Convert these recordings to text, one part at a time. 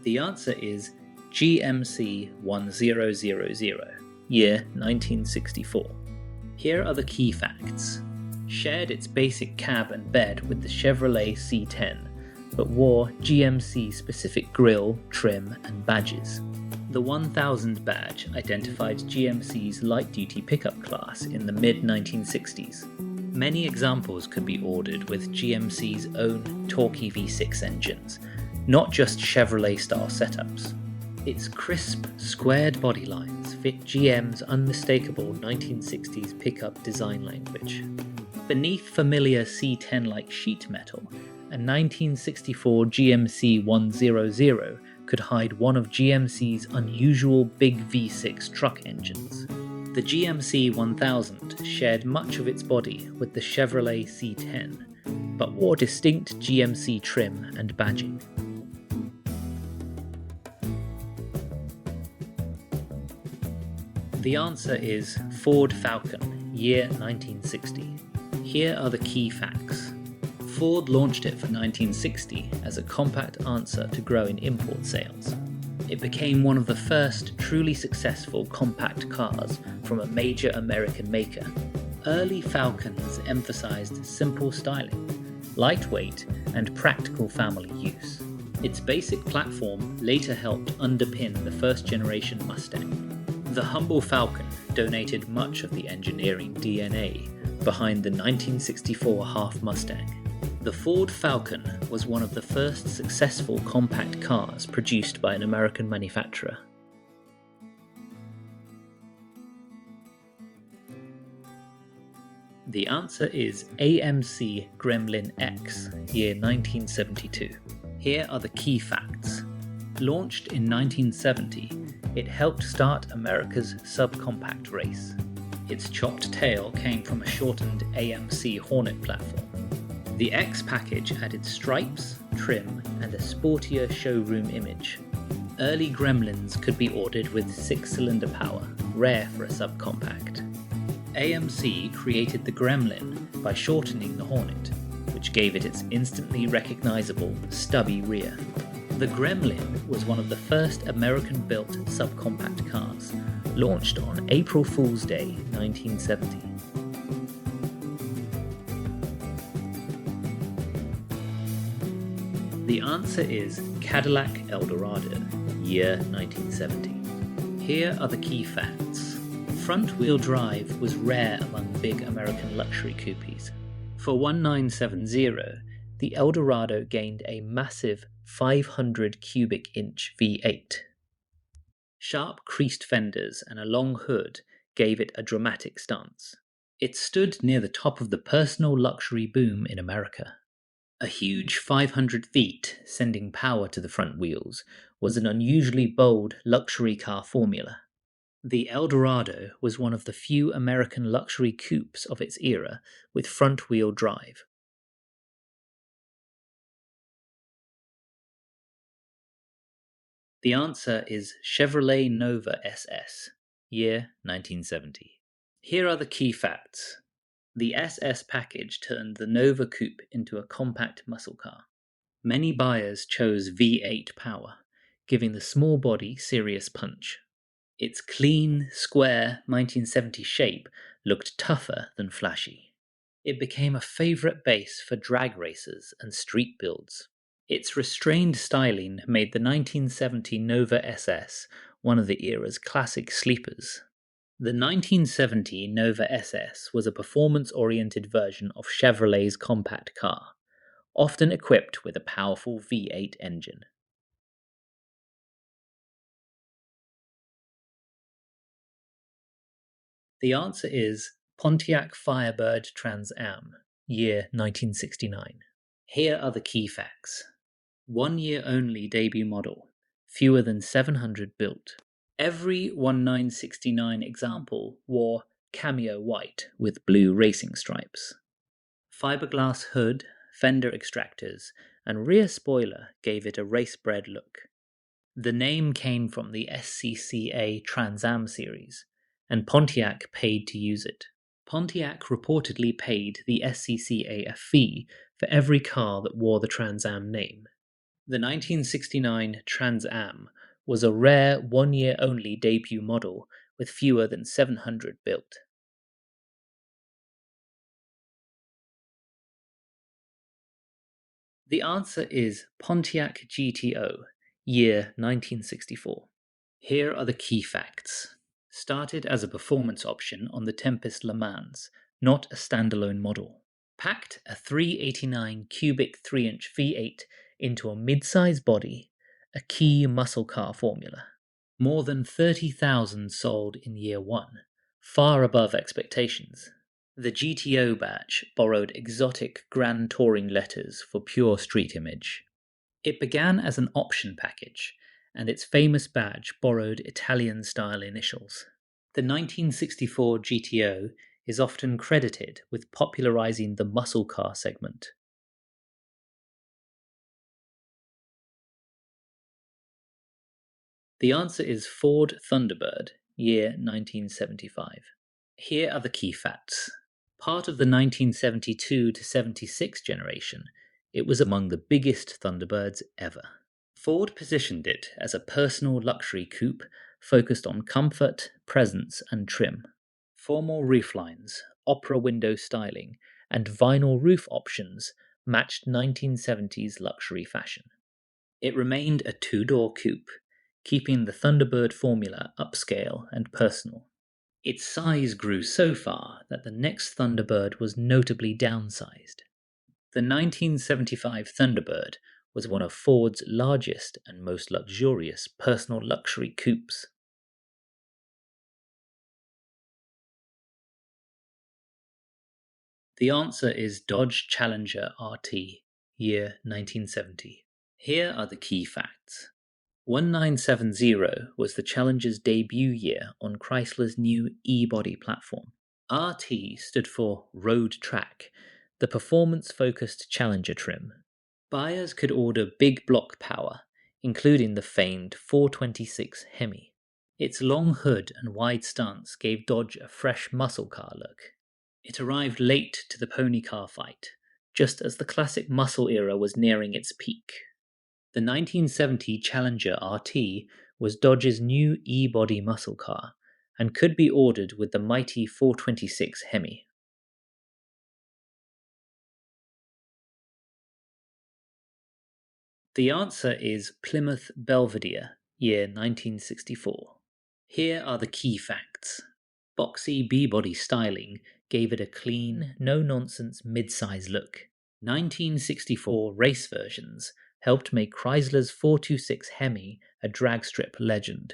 The answer is GMC 1000, year 1964. Here are the key facts. Shared its basic cab and bed with the Chevrolet C10, but wore GMC-specific grille, trim, and badges. The 1000 badge identified GMC's light-duty pickup class in the mid-1960s. Many examples could be ordered with GMC's own torquey V6 engines, not just Chevrolet-style setups. Its crisp, squared body lines fit GM's unmistakable 1960s pickup design language. Beneath familiar C10-like sheet metal, a 1964 GMC 100 could hide one of GMC's unusual big V6 truck engines. The GMC 1000 shared much of its body with the Chevrolet C10, but wore distinct GMC trim and badging. The answer is Ford Falcon, year 1960. Here are the key facts. Ford launched it for 1960 as a compact answer to growing import sales. It became one of the first truly successful compact cars from a major American maker. Early Falcons emphasized simple styling, lightweight, and practical family use. Its basic platform later helped underpin the first-generation Mustang. The humble Falcon donated much of the engineering DNA behind the 1964 Half Mustang. The Ford Falcon was one of the first successful compact cars produced by an American manufacturer. The answer is AMC Gremlin X, year 1972. Here are the key facts. Launched in 1970, it helped start America's subcompact race. Its chopped tail came from a shortened AMC Hornet platform. The X package added stripes, trim, and a sportier showroom image. Early Gremlins could be ordered with 6-cylinder power, rare for a subcompact. AMC created the Gremlin by shortening the Hornet, which gave it its instantly recognizable stubby rear. The Gremlin was one of the first American-built subcompact cars, launched on April Fool's Day 1970. The answer is Cadillac Eldorado, year 1970. Here are the key facts. Front-wheel drive was rare among big American luxury coupes. For 1970, the Eldorado gained a massive 500 cubic inch V8. Sharp creased fenders and a long hood gave it a dramatic stance. It stood near the top of the personal luxury boom in America. A huge 500 feet sending power to the front wheels was an unusually bold luxury car formula. The Eldorado was one of the few American luxury coupes of its era with front-wheel drive. The answer is Chevrolet Nova SS, year 1970. Here are the key facts. The SS package turned the Nova Coupe into a compact muscle car. Many buyers chose V8 power, giving the small body serious punch. Its clean, square 1970 shape looked tougher than flashy. It became a favorite base for drag races and street builds. Its restrained styling made the 1970 Nova SS one of the era's classic sleepers. The 1970 Nova SS was a performance-oriented version of Chevrolet's compact car, often equipped with a powerful V8 engine. The answer is Pontiac Firebird Trans Am, year 1969. Here are the key facts. 1 year only debut model, fewer than 700 built. Every 1969 example wore cameo white with blue racing stripes. Fiberglass hood, fender extractors, and rear spoiler gave it a race-bred look. The name came from the SCCA Trans Am series, and Pontiac paid to use it. Pontiac reportedly paid the SCCA a fee for every car that wore the Trans Am name. The 1969 Trans Am was a rare one-year only debut model with fewer than 700 built. The answer is Pontiac GTO, year 1964. Here are the key facts. Started as a performance option on the Tempest Le Mans, not a standalone model. Packed a 389 cubic 3-inch V8 into a mid-size body, a key muscle car formula. More than 30,000 sold in year one, far above expectations. The GTO badge borrowed exotic Grand Touring letters for pure street image. It began as an option package, and its famous badge borrowed Italian-style initials. The 1964 GTO is often credited with popularizing the muscle car segment. The answer is Ford Thunderbird, year 1975. Here are the key facts. Part of the 1972 to 76 generation, it was among the biggest Thunderbirds ever. Ford positioned it as a personal luxury coupe focused on comfort, presence, and trim. Formal rooflines, opera window styling, and vinyl roof options matched 1970s luxury fashion. It remained a two-door coupe, keeping the Thunderbird formula upscale and personal. Its size grew so far that the next Thunderbird was notably downsized. The 1975 Thunderbird was one of Ford's largest and most luxurious personal luxury coupes. The answer is Dodge Challenger RT, year 1970. Here are the key facts. 1970 was the Challenger's debut year on Chrysler's new E-body platform. RT stood for Road Track, the performance-focused Challenger trim. Buyers could order big block power, including the famed 426 Hemi. Its long hood and wide stance gave Dodge a fresh muscle car look. It arrived late to the pony car fight, just as the classic muscle era was nearing its peak. The 1970 Challenger RT was Dodge's new E-body muscle car and could be ordered with the mighty 426 Hemi. The answer is Plymouth Belvedere, year 1964. Here are the key facts. Boxy B-body styling gave it a clean, no-nonsense mid-size look. 1964 race versions helped make Chrysler's 426 Hemi a dragstrip legend.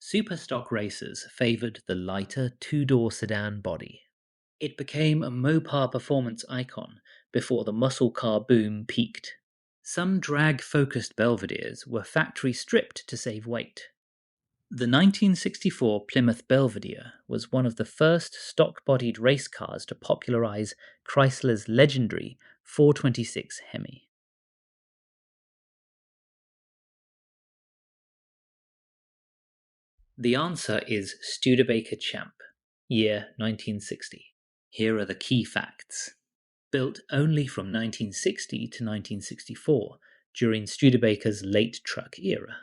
Superstock racers favored the lighter two-door sedan body. It became a Mopar performance icon before the muscle car boom peaked. Some drag-focused Belvederes were factory stripped to save weight. The 1964 Plymouth Belvedere was one of the first stock-bodied race cars to popularize Chrysler's legendary 426 Hemi. The answer is Studebaker Champ, year 1960. Here are the key facts. Built only from 1960 to 1964 during Studebaker's late truck era.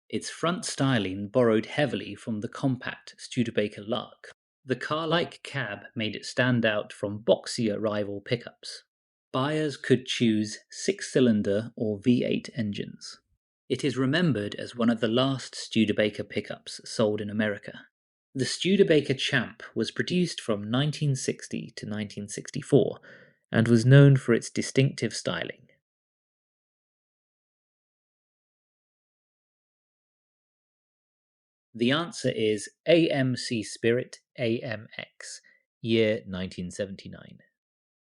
Its front styling borrowed heavily from the compact Studebaker Lark. The car-like cab made it stand out from boxier rival pickups. Buyers could choose 6-cylinder or V8 engines. It is remembered as one of the last Studebaker pickups sold in America. The Studebaker Champ was produced from 1960 to 1964 and was known for its distinctive styling. The answer is AMC Spirit AMX, year 1979.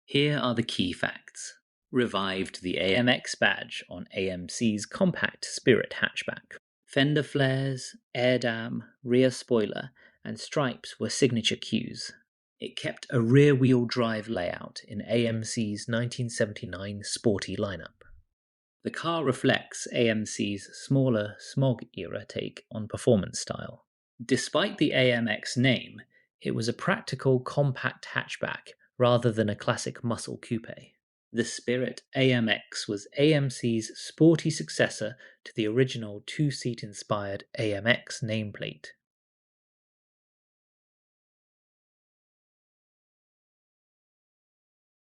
Here are the key facts. Revived the AMX badge on AMC's compact Spirit hatchback. Fender flares, air dam, rear spoiler, and stripes were signature cues. It kept a rear-wheel drive layout in AMC's 1979 sporty lineup. The car reflects AMC's smaller smog-era take on performance style. Despite the AMX name, it was a practical compact hatchback rather than a classic muscle coupe. The Spirit AMX was AMC's sporty successor to the original two-seat inspired AMX nameplate.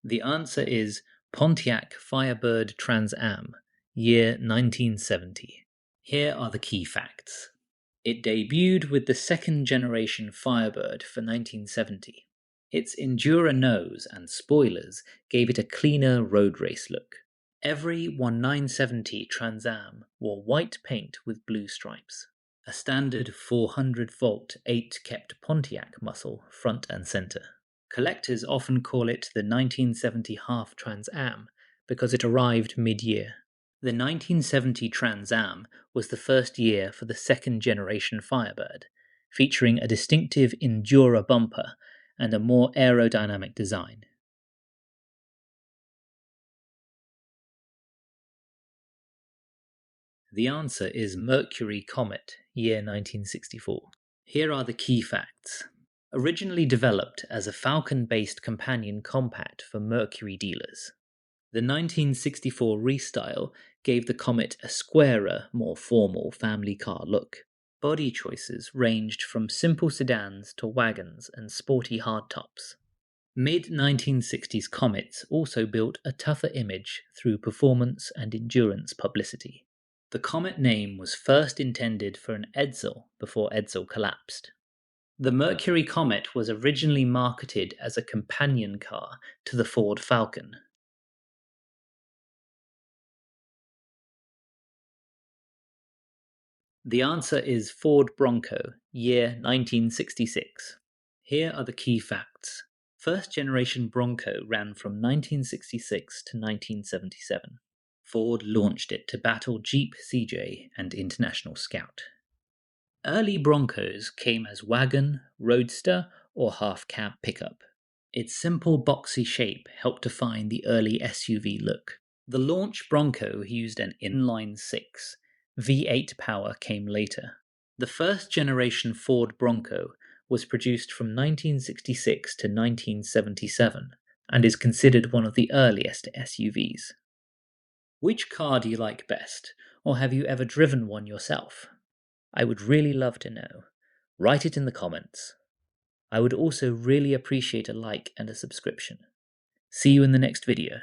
The answer is Pontiac Firebird Trans Am, year 1970. Here are the key facts. It debuted with the second generation Firebird for 1970. Its Endura nose and spoilers gave it a cleaner road race look. Every 1970 Trans Am wore white paint with blue stripes. A standard 400-volt 8-kept Pontiac muscle front and center. Collectors often call it the 1970 half Trans Am because it arrived mid-year. The 1970 Trans Am was the first year for the second generation Firebird, featuring a distinctive Endura bumper and a more aerodynamic design. The answer is Mercury Comet, year 1964. Here are the key facts. Originally developed as a Falcon-based companion compact for Mercury dealers, the 1964 restyle gave the Comet a squarer, more formal family car look. Body choices ranged from simple sedans to wagons and sporty hardtops. Mid-1960s Comets also built a tougher image through performance and endurance publicity. The Comet name was first intended for an Edsel before Edsel collapsed. The Mercury Comet was originally marketed as a companion car to the Ford Falcon. The answer is Ford Bronco, year 1966. Here are the key facts. First generation Bronco ran from 1966 to 1977. Ford launched it to battle Jeep CJ and International Scout. Early Broncos came as wagon, roadster, or half-cab pickup. Its simple boxy shape helped define the early SUV look. The launch Bronco used an inline-six. V8 power came later. The first generation Ford Bronco was produced from 1966 to 1977 and is considered one of the earliest SUVs. Which car do you like best, or have you ever driven one yourself? I would really love to know. Write it in the comments. I would also really appreciate a like and a subscription. See you in the next video.